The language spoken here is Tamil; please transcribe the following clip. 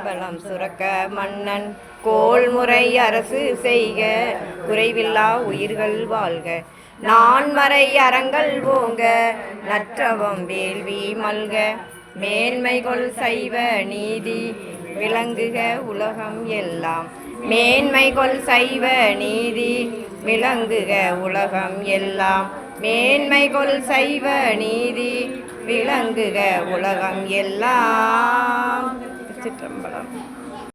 வளம் சுரக்க மன்னன் கோள்முறை அரசு செய்க குறைவில்லா உயிர்கள் வாழ்க நான்மறை அறங்கள் ஓங்க நற்றவம் வேள்வி மல்க மேன்மைகொள் சைவ நீதி விளங்குக உலகம் எல்லாம் மேன்மைகொள் சைவ நீதி விளங்குக உலகம் எல்லாம் மேன்மைகொள் சைவ நீதி விளங்குக உலகம் எல்லாம். சிற்றம்பலம்.